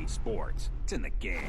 EA Sports. It's in the game.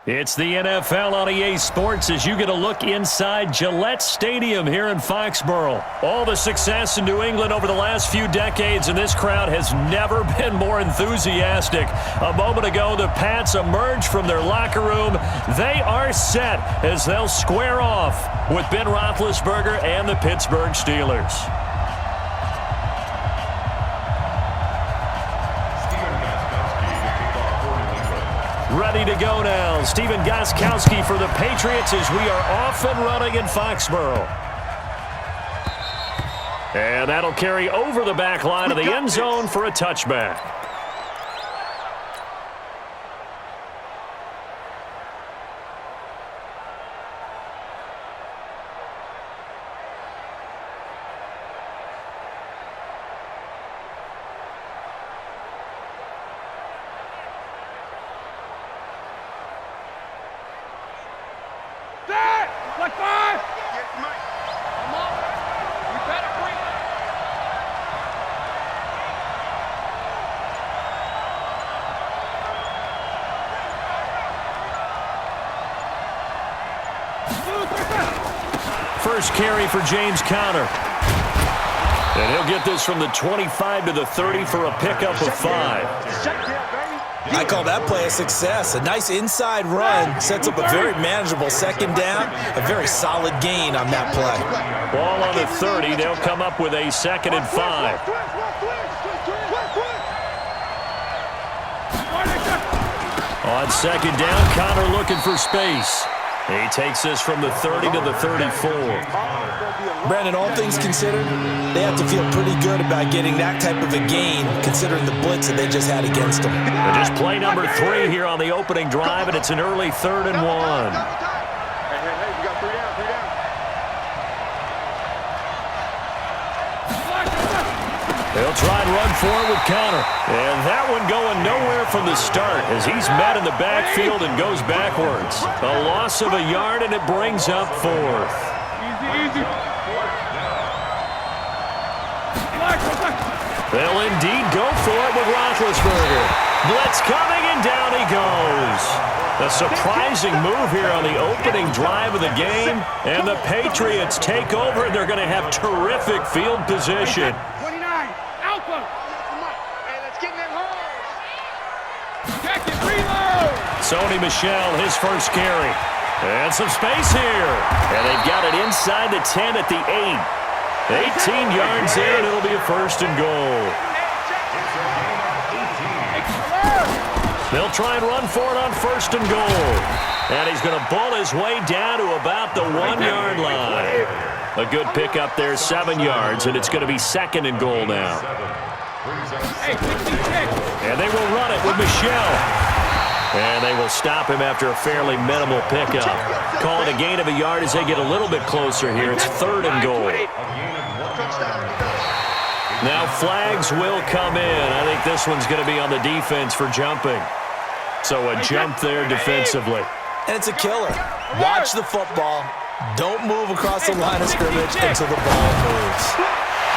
It's the NFL on EA Sports as you get a look inside Gillette Stadium here in Foxborough. All the success in New England over the last few decades, and this crowd has never been more enthusiastic. A moment ago, the Pats emerged from their locker room. They are set as they'll square off with Ben Roethlisberger and the Pittsburgh Steelers. Ready to go now. Stephen Gostkowski for the Patriots as we are off and running in Foxborough. And that'll carry over the back line of the end zone for a touchback. First carry for James Conner. And he'll get this from the 25 to the 30 for a pickup of 5. I call that play a success. A nice inside run sets up a very manageable second down. A very solid gain on that play. Ball on the 30. They'll come up with a 2nd and 5. On 2nd down, Conner looking for space. He takes this from the 30 to the 34. Brandon, all things considered, they have to feel pretty good about getting that type of a gain, considering the blitz that they just had against them. And just play number 3 here on the opening drive, and it's an early 3rd and 1. Hey, you got 3 down, 3 down. They'll try and run for it with Conner. And that one going nowhere from the start as he's met in the backfield and goes backwards. A loss of a yard, and it brings up 4th. Easy. They'll indeed go for it with Roethlisberger. Blitz coming, and down he goes. A surprising move here on the opening drive of the game. And the Patriots take over, and they're going to have terrific field position. Sony Michel, his first carry. And some space here. And they've got it inside the 10 at the 8. 18 yards in, it'll be a 1st and goal. They'll try and run for it on 1st and goal. And he's going to ball his way down to about the 1-yard line. A good pickup there, 7 yards, and it's going to be 2nd and goal now. And they will run it with Michelle. And they will stop him after a fairly minimal pickup. Call it a gain of a yard as they get a little bit closer here. It's 3rd and goal. Now flags will come in. I think this one's going to be on the defense for jumping. So a jump there defensively. And it's a killer. Watch the football. Don't move across the line of scrimmage until the ball moves.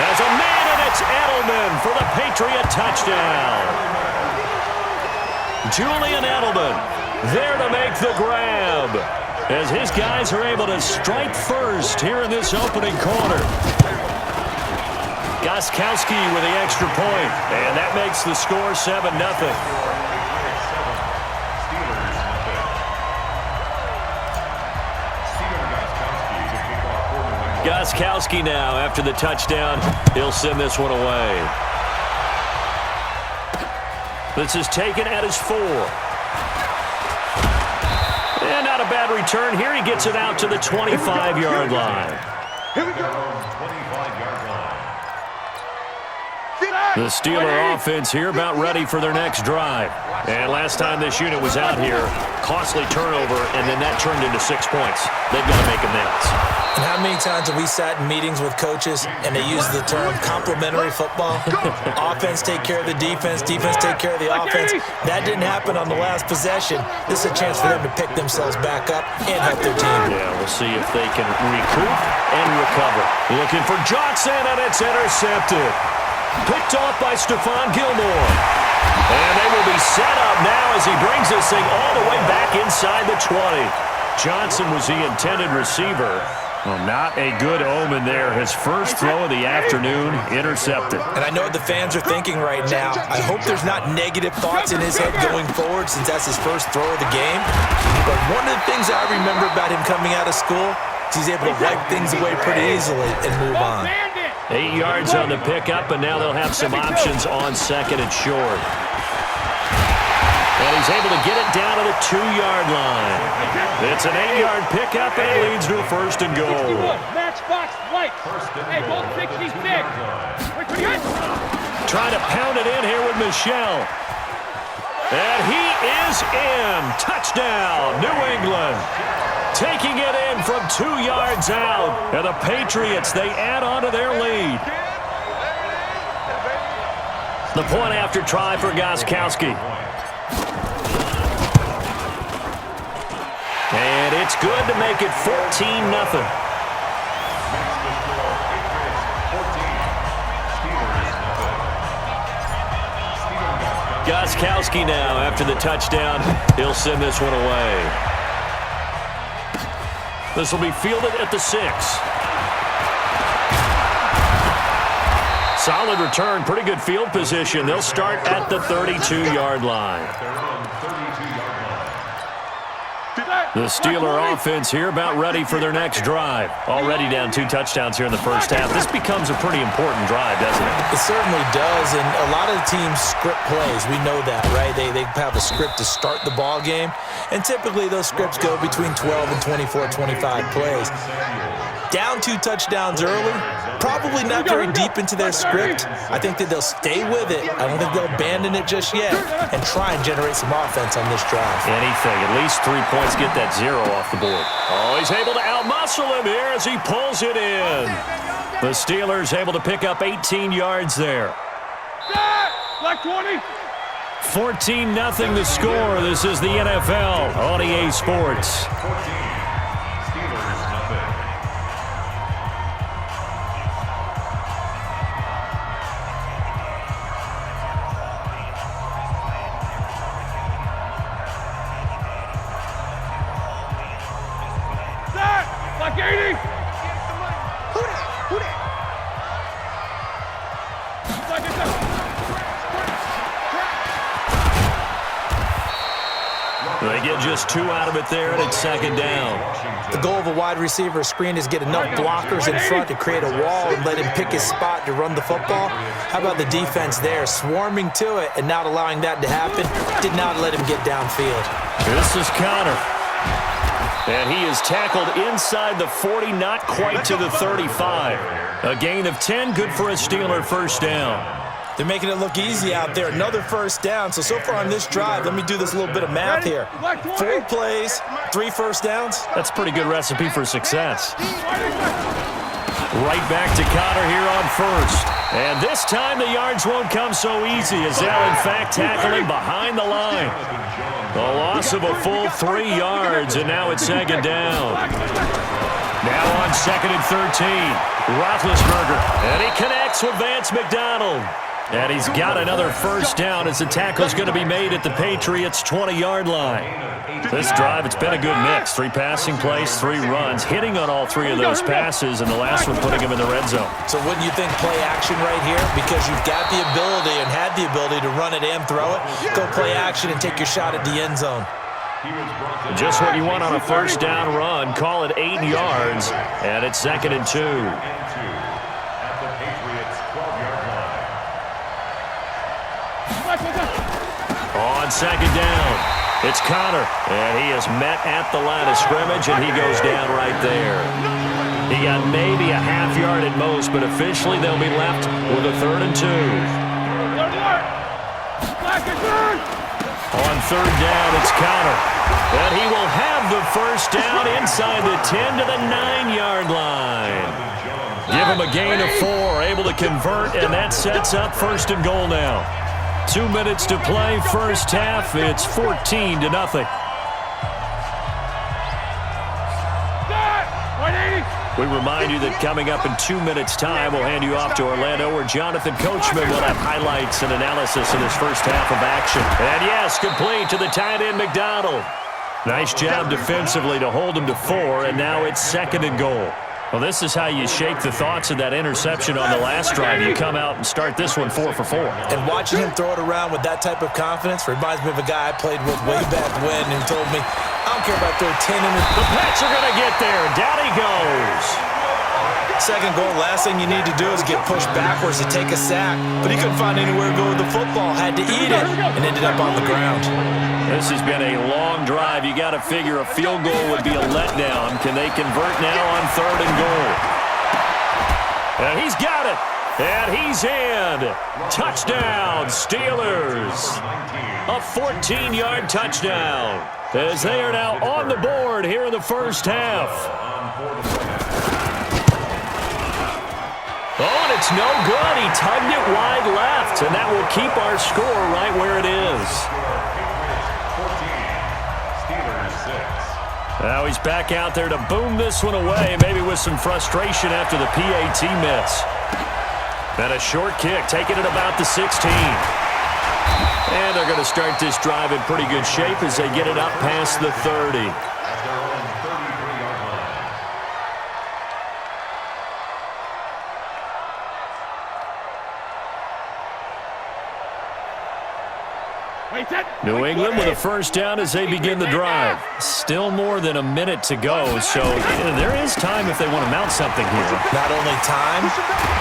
There's a man, and it's Edelman for the Patriot touchdown. Julian Edelman there to make the grab as his guys are able to strike first here in this opening quarter. Gostkowski with the extra point, and that makes the score 7-0. Gostkowski now, after the touchdown, he'll send this one away. This is taken at his 4. And not a bad return here. He gets it out to the 25-yard line. Here we go. The Steeler offense here about ready for their next drive. And last time this unit was out here, costly turnover, and then that turned into 6 points. They've got to make amends. And how many times have we sat in meetings with coaches and they use the term complementary football? Offense take care of the defense, defense take care of the offense. That didn't happen on the last possession. This is a chance for them to pick themselves back up and help their team. Yeah, we'll see if they can recoup and recover. Looking for Johnson, and it's intercepted. Picked off by Stephon Gilmore. And they will be set up now as he brings this thing all the way back inside the 20. Johnson was the intended receiver. Well, not a good omen there. His first throw of the afternoon intercepted. And I know what the fans are thinking right now. I hope there's not negative thoughts in his head going forward since that's his first throw of the game. But one of the things I remember about him coming out of school is he's able to wipe things away pretty easily and move on. 8 yards on the pickup, and now they'll have some options on 2nd and short. And he's able to get it down to the 2-yard line. It's an 8-yard pickup, and it leads to a 1st and goal. Matchbox lights. Hey, both 66. Trying to pound it in here with Michelle. And he is in. Touchdown, New England. Taking it in from 2 yards out. And the Patriots, they add on to their lead. The point after try for Gostkowski. And it's good to make it 14-0. Gostkowski now, after the touchdown, he'll send this one away. This will be fielded at the 6. Solid return, pretty good field position. They'll start at the 32-yard line. The Steeler offense here about ready for their next drive. Already down 2 touchdowns here in the first half. This becomes a pretty important drive, doesn't it? It certainly does, and a lot of the teams script plays. We know that, right? They have a script to start the ball game, and typically those scripts go between 12 and 24, 25 plays. Down 2 touchdowns early, probably not very deep into their script. I think that they'll stay with it. I don't think they'll abandon it just yet and try and generate some offense on this drive. Anything. At least 3 points, get that 0 off the board. Oh, he's able to outmuscle him here as he pulls it in. The Steelers able to pick up 18 yards there. Black 20. 14-0 the score. This is the NFL on EA Sports. Black 80. They get just 2 out of it there, and it's 2nd down. The goal of a wide receiver screen is get enough blockers in front to create a wall and let him pick his spot to run the football. How about the defense there, swarming to it and not allowing that to happen? Did not let him get downfield. This is Connor. And he is tackled inside the 40, not quite to the 35. A gain of 10, good for a Steeler first down. They're making it look easy out there. Another first down. So far on this drive, let me do this little bit of math here. 4 plays, 3 first downs. That's a pretty good recipe for success. Right back to Connor here on first. And this time the yards won't come so easy as they'll, in fact, tackle him behind the line. A loss of a full 3 yards, and now it's second down. Now on second and 13, Roethlisberger. And he connects with Vance McDonald. And he's got another first down as the tackle is going to be made at the Patriots' 20-yard line. This drive, it's been a good mix. 3 passing plays, 3 runs, hitting on all 3 of those passes, and the last one putting him in the red zone. So wouldn't you think play action right here? Because you've got the ability and had the ability to run it and throw it. Go play action and take your shot at the end zone. Just what you want on a first down run. Call it 8 yards, and it's second and 2. On second down, it's Connor, and he is met at the line of scrimmage, and he goes down right there. He got maybe a half yard at most, but officially they'll be left with a 3rd and 2. On third down, it's Connor, and he will have the first down inside the 10 to the 9-yard line. Give him a gain of 4, able to convert, and that sets up 1st and goal now. 2 minutes to play, first half. It's 14-0. We remind you that coming up in 2 minutes' time, we'll hand you off to Orlando, where Jonathan Coachman will have highlights and analysis in his first half of action. And yes, complete to the tight end, McDonald. Nice job defensively to hold him to 4, and now it's 2nd and goal. Well, this is how you shake the thoughts of that interception on the last drive. You come out and start this one 4 for 4. And watching him throw it around with that type of confidence reminds me of a guy I played with way back when who told me, I don't care about throw 10 in it. The Pats are going to get there. Down he goes. 2nd goal, last thing you need to do is get pushed backwards to take a sack. But he couldn't find anywhere to go with the football, had to eat it, and ended up on the ground. This has been a long drive. You got to figure a field goal would be a letdown. Can they convert now on 3rd and goal? And he's got it. And he's in. Touchdown, Steelers. A 14-yard touchdown as they are now on the board here in the first half. Oh, and it's no good. He tugged it wide left, and that will keep our score right where it is. Now he's back out there to boom this one away, maybe with some frustration after the PAT miss. And a short kick, taking it about the 16. And they're going to start this drive in pretty good shape as they get it up past the 30. New England with a first down as they begin the drive. Still more than a minute to go, so there is time if they want to mount something here. Not only time,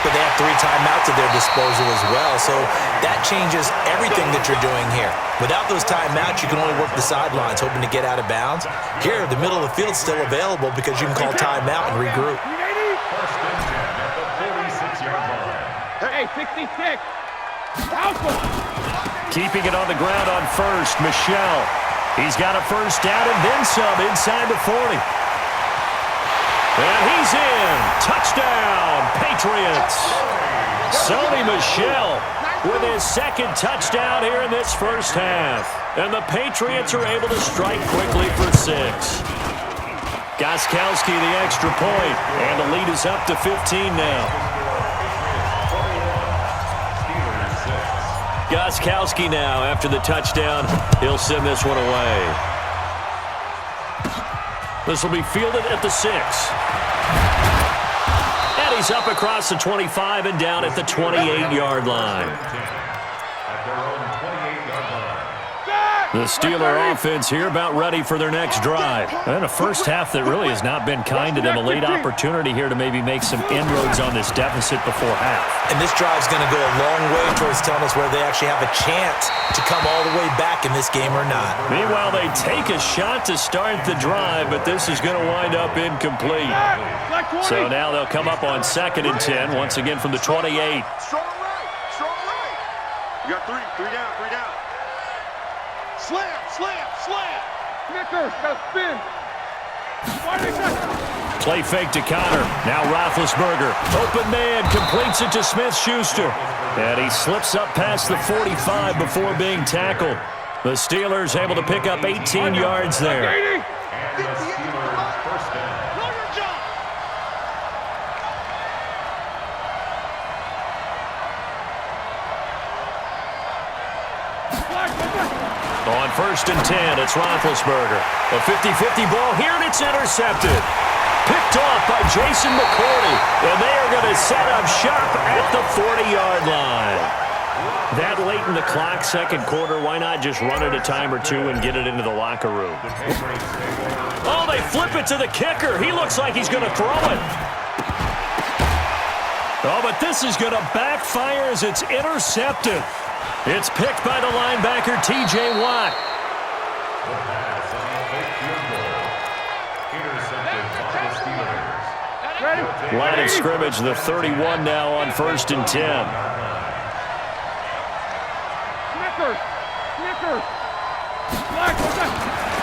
but they have 3 timeouts at their disposal as well, so that changes everything that you're doing here. Without those timeouts, you can only work the sidelines, hoping to get out of bounds. Here, the middle of the field's still available because you can call timeout and regroup. Hey, 66. Keeping it on the ground on first, Michelle. He's got a first down and then some inside the 40. And he's in. Touchdown, Patriots. Sony Michel with his 2nd touchdown here in this first half. And the Patriots are able to strike quickly for 6. Gostkowski the extra point, and the lead is up to 15 now. Gostkowski now, after the touchdown, he'll send this one away. This will be fielded at the 6. And he's up across the 25 and down at the 28-yard line. The Steeler offense here about ready for their next drive. And a first half that really has not been kind to them. A late opportunity here to maybe make some inroads on this deficit before half. And this drive's going to go a long way towards telling us whether they actually have a chance to come all the way back in this game or not. Meanwhile, they take a shot to start the drive, but this is going to wind up incomplete. So now they'll come up on 2nd and 10, once again from the 28. Strong right. Strong right. You got three down. Slam. Snickers, got spin. Play fake to Connor. Now Roethlisberger. Open man, completes it to Smith-Schuster. And he slips up past the 45 before being tackled. The Steelers able to pick up 18 yards there. On 1st and 10, it's Roethlisberger. A 50-50 ball here, and it's intercepted. Picked off by Jason McCourty, and they are going to set up shop at the 40-yard line. That late in the clock, second quarter, why not just run it a time or two and get it into the locker room? Oh, they flip it to the kicker. He looks like he's going to throw it. Oh, but this is going to backfire as it's intercepted. It's picked by the linebacker, T.J. Watt. Line of scrimmage, the 31 now on 1st and 10.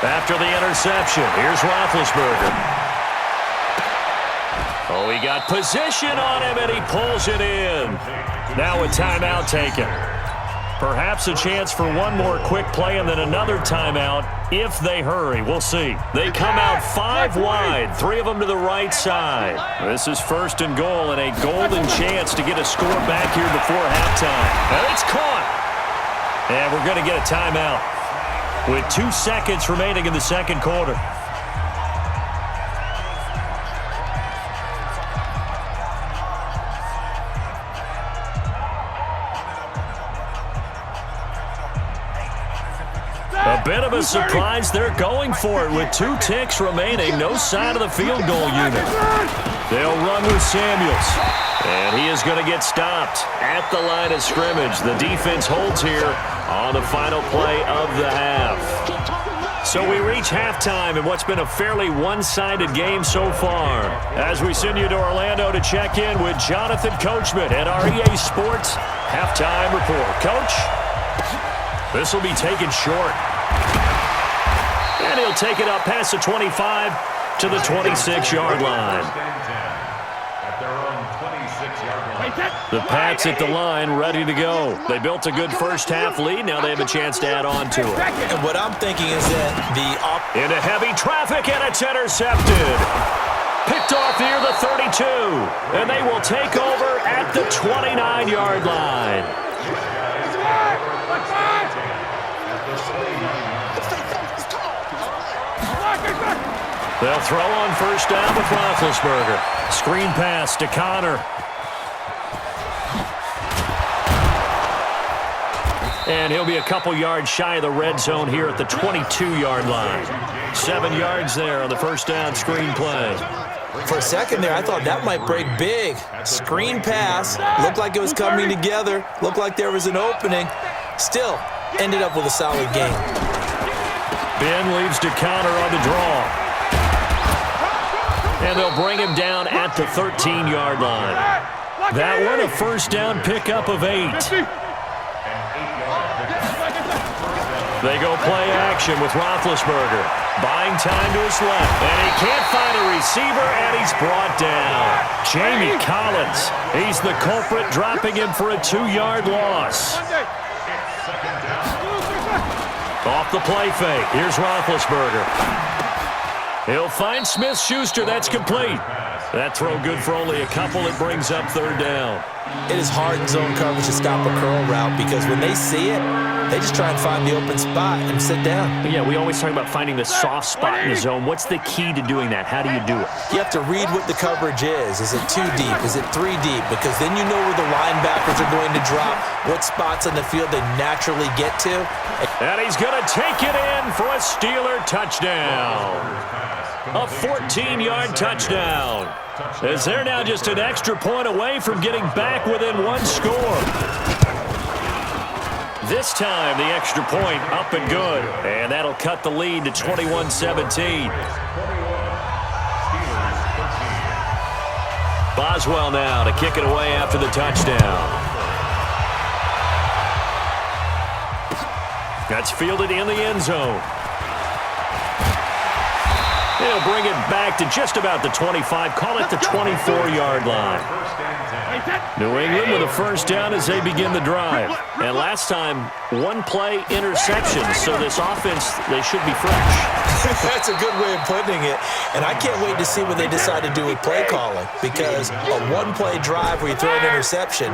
After the interception, here's Roethlisberger. Oh, he got position on him, and he pulls it in. Now a timeout taken. Perhaps a chance for one more quick play and then another timeout if they hurry. We'll see. They come out 5 wide, 3 of them to the right side. This is 1st and goal and a golden chance to get a score back here before halftime. And it's caught. And we're going to get a timeout with 2 seconds remaining in the second quarter. A bit of a surprise. They're going for it with 2 ticks remaining. No sign of the field goal unit. They'll run with Samuels. And he is going to get stopped at the line of scrimmage. The defense holds here on the final play of the half. So we reach halftime in what's been a fairly one-sided game so far. As we send you to Orlando to check in with Jonathan Coachman at our EA Sports Halftime Report. Coach, this will be taken short. And he'll take it up past the 25 to the 26-yard line. The Pats at the line, ready to go. They built a good first-half lead. Now they have a chance to add on to it. And what I'm thinking is that into heavy traffic, and it's intercepted. Picked off near the 32. And they will take over at the 29-yard line. They'll throw on first down with Roethlisberger. Screen pass to Connor. And he'll be a couple yards shy of the red zone here at the 22-yard line. 7 yards there on the first down screen play. For a second there, I thought that might break big. Screen pass. Looked like it was coming together. Looked like there was an opening. Still, ended up with a solid game. Ben leaves to Connor on the draw. And they'll bring him down at the 13-yard line. That one a first down pickup of 8. They go play action with Roethlisberger. Buying time to his left. And he can't find a receiver, and he's brought down. Jamie Collins. He's the culprit, dropping him for a 2-yard loss. Off the play fake. Here's Roethlisberger. He'll find Smith-Schuster. That's complete. That throw good for only a couple. It brings up third down. It is hard in zone coverage to stop a curl route because when they see it, They just try and find the open spot and sit down. Yeah, we always talk about finding the soft spot in the zone. What's the key to doing that? How do you do it? You have to read what the coverage is. Is it 2 deep? Is it 3 deep? Because then you know where the linebackers are going to drop, what spots on the field they naturally get to. And he's going to take it in for a Steeler touchdown. A 14-yard touchdown. As they're now just an extra point away from getting back within one score. This time, the extra point up and good. And that'll cut the lead to 21-17. Boswell now to kick it away after the touchdown. That's fielded in the end zone. He'll bring it back to just about the 25, call it the 24-yard line. New England with a first down as they begin the drive. And last time, one play interception, so this offense, they should be fresh. That's a good way of putting it. And I can't wait to see what they decide to do with play calling, because a one-play drive where you throw an interception,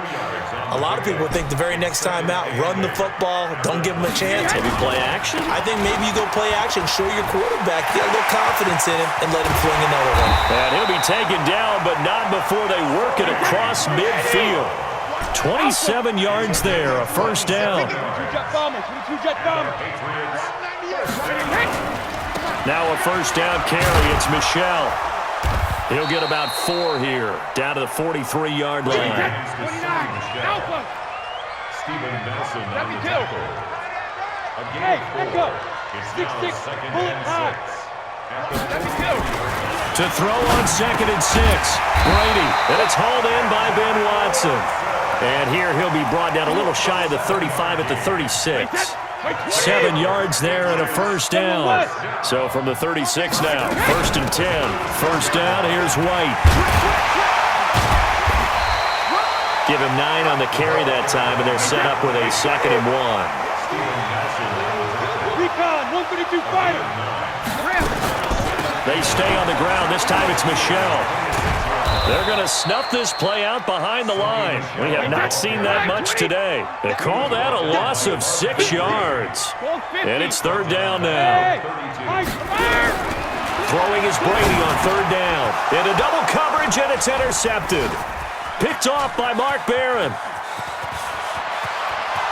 a lot of people think the very next time out, run the football, don't give them a chance. Maybe play action? I think maybe you go play action, show your quarterback, get a little confidence in him, and let him fling another one. And he'll be taken down, but not before they work it across midfield. 27 yards there, a first down. Now a first down carry, it's Michel. He'll get about 4 here, down to the 43-yard line. Steven Nelson on the tackle. Hey, let's go. 6-6, bullet high. To throw on 2nd and 6. Brady, and it's hauled in by Ben Watson. And here he'll be brought down a little shy of the 35 at the 36. 7 yards there and a first down. So from the 36 now, 1st and 10. First down, here's White. Give him 9 on the carry that time, and they're set up with a 2nd and 1. Recon, 132 fighter. They stay on the ground. This time it's Michel. They're going to snuff this play out behind the line. We have not seen that much today. They call that a loss of 6 yards. And it's 3rd down now. Throwing is Brady on 3rd down. Into double coverage, and it's intercepted. Picked off by Mark Barron.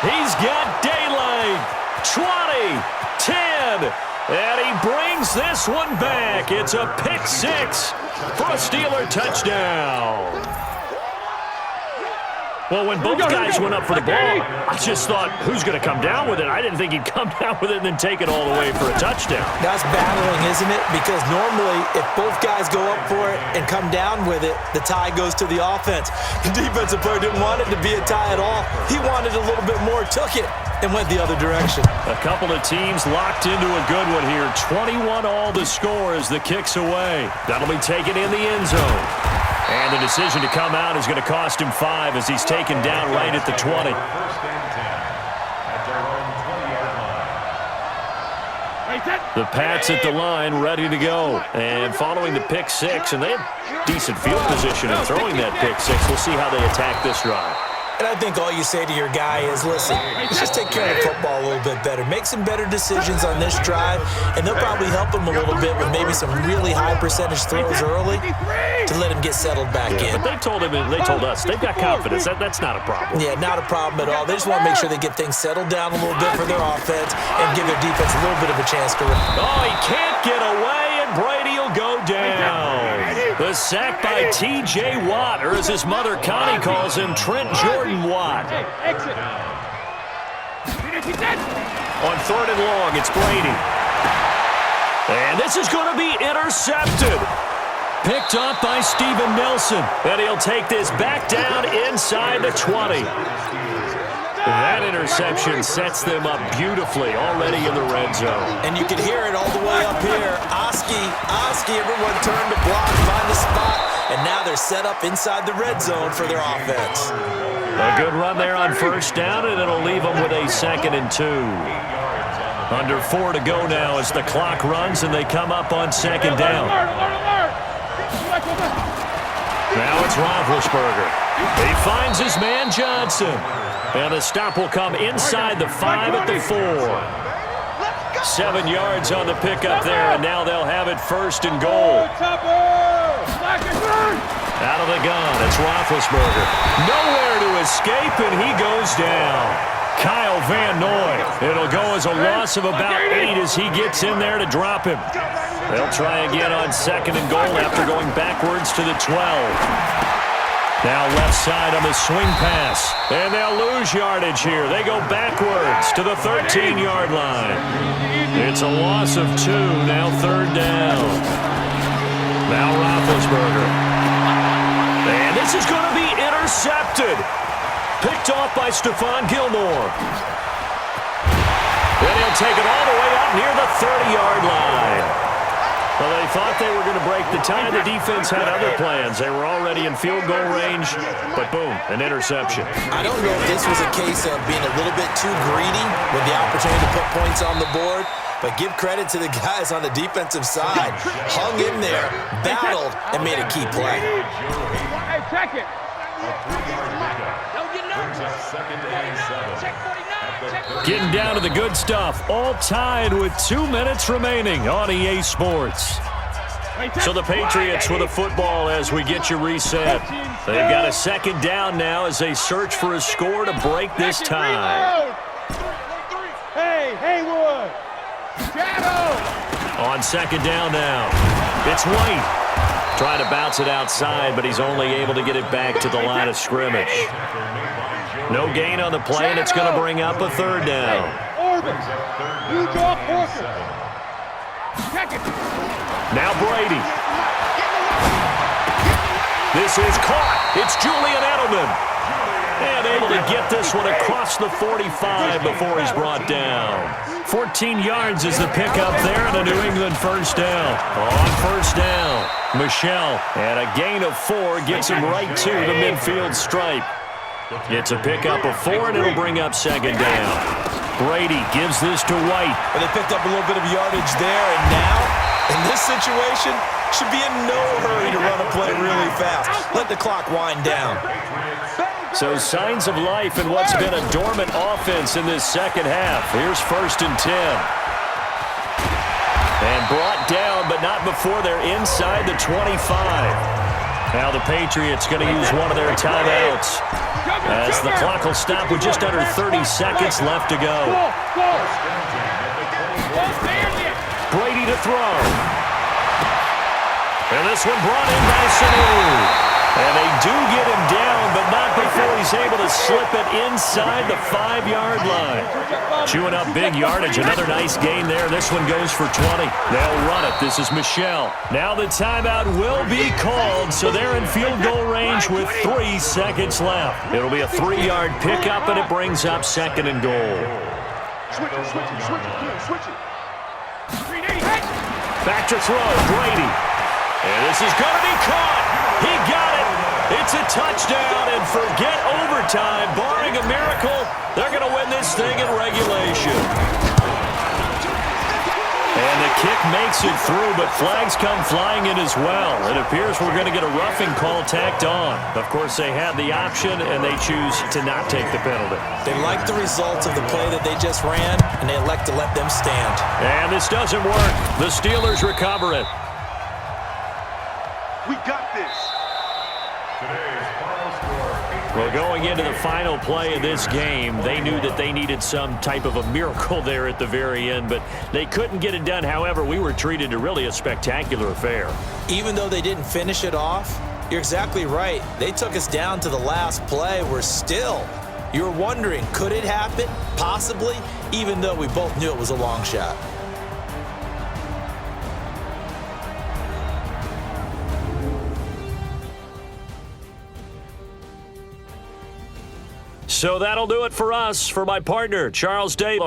He's got daylight. 20, 10. And he brings this one back. It's a pick 6 for a Steeler touchdown. Well, when both guys went up for the ball, I just thought, who's going to come down with it? I didn't think he'd come down with it and then take it all the way for a touchdown. That's battling, isn't it? Because normally, if both guys go up for it and come down with it, the tie goes to the offense. The defensive player didn't want it to be a tie at all. He wanted a little bit more, took it, and went the other direction. A couple of teams locked into a good one here. 21 all to score as the kick's away. That'll be taken in the end zone. And the decision to come out is going to cost him 5 as he's taken down right at the 20. The Pats at the line ready to go. And following the pick 6, and they have decent field position in throwing that pick 6. We'll see how they attack this drive. And I think all you say to your guy is, listen, let's just take care of the football a little bit better. Make some better decisions on this drive, and they'll probably help him a little bit with maybe some really high percentage throws early to let him get settled back in. But they told us, they've got confidence. That's not a problem. Yeah, not a problem at all. They just want to make sure they get things settled down a little bit for their offense and give their defense a little bit of a chance to run. Oh, he can't get away, and Brady will go down. The sack by T.J. Watt, or as his mother Connie calls him, Trent Jordan Watt. On 3rd and long, it's Brady. And this is going to be intercepted. Picked up by Steven Nelson. And he'll take this back down inside the 20. That interception sets them up beautifully already in the red zone. And you can hear it all the way up here. Oski, everyone turned to block, find a spot, and now they're set up inside the red zone for their offense. A good run there on 1st down, and it'll leave them with a 2nd and 2. Under 4 to go now as the clock runs, and they come up on 2nd down. Now it's Roethlisberger. He finds his man Johnson. And the stop will come inside the 5 at the 4. 7 yards on the pickup there, and now they'll have it 1st and goal. Out of the gun, it's Roethlisberger. Nowhere to escape, and he goes down. Kyle Van Noy. It'll go as a loss of about 8 as he gets in there to drop him. They'll try again on 2nd and goal after going backwards to the 12. Now left side on the swing pass. And they'll lose yardage here. They go backwards to the 13-yard line. It's a loss of 2, now 3rd down. Now Roethlisberger. And this is going to be intercepted. Picked off by Stephon Gilmore. Then he'll take it all the way up near the 30-yard line. Well, they thought they were going to break the tie. The defense had other plans. They were already in field goal range, but boom, an interception. I don't know if this was a case of being a little bit too greedy with the opportunity to put points on the board, but give credit to the guys on the defensive side. Hung in there, battled, and made a key play. Hey, check it. Getting down to the good stuff. All tied with 2 minutes remaining on EA Sports. So the Patriots with a football as we get you reset. They've got a 2nd down now as they search for a score to break this tie. Hey, Haywood. Shadow. On 2nd down now. It's White. Trying to bounce it outside, but he's only able to get it back to the line of scrimmage. No gain on the play, and it's going to bring up a 3rd down. Now Brady. This is caught. It's Julian Edelman. And able to get this one across the 45 before he's brought down. 14 yards is the pickup there, and a New England 1st down. On 1st down, Michelle. And a gain of 4 gets him right to the midfield stripe. It's a pickup of 4, and it'll bring up 2nd down. Brady gives this to White. But they picked up a little bit of yardage there, and now, in this situation, should be in no hurry to run a play really fast. Let the clock wind down. So signs of life in what's been a dormant offense in this 2nd half. Here's 1st and 10. And brought down, but not before they're inside the 25. Now the Patriots going to use one of their timeouts as the clock will stop with just under 30 seconds left to go. Brady to throw. And this one brought in by Sanu. And they do get him down, but not before he's able to slip it inside the 5-yard line. Chewing up big yardage. Another nice gain there. This one goes for 20. They'll run it. This is Michelle. Now the timeout will be called, so they're in field goal range with 3 seconds left. It'll be a 3-yard pickup, and it brings up 2nd and goal. Back to throw, Brady. And this is going to be caught. He got it. It's a touchdown, and forget overtime. Barring a miracle, they're going to win this thing in regulation. And the kick makes it through, but flags come flying in as well. It appears we're going to get a roughing call tacked on. Of course, they had the option, and they choose to not take the penalty. They like the results of the play that they just ran, and they elect to let them stand. And this doesn't work. The Steelers recover it. We got this. Well, going into the final play of this game, they knew that they needed some type of a miracle there at the very end, but they couldn't get it done. However, we were treated to really a spectacular affair. Even though they didn't finish it off, you're exactly right. They took us down to the last play. We're still, you're wondering, could it happen? Possibly, even though we both knew it was a long shot. So that'll do it for us. For my partner, Charles Day.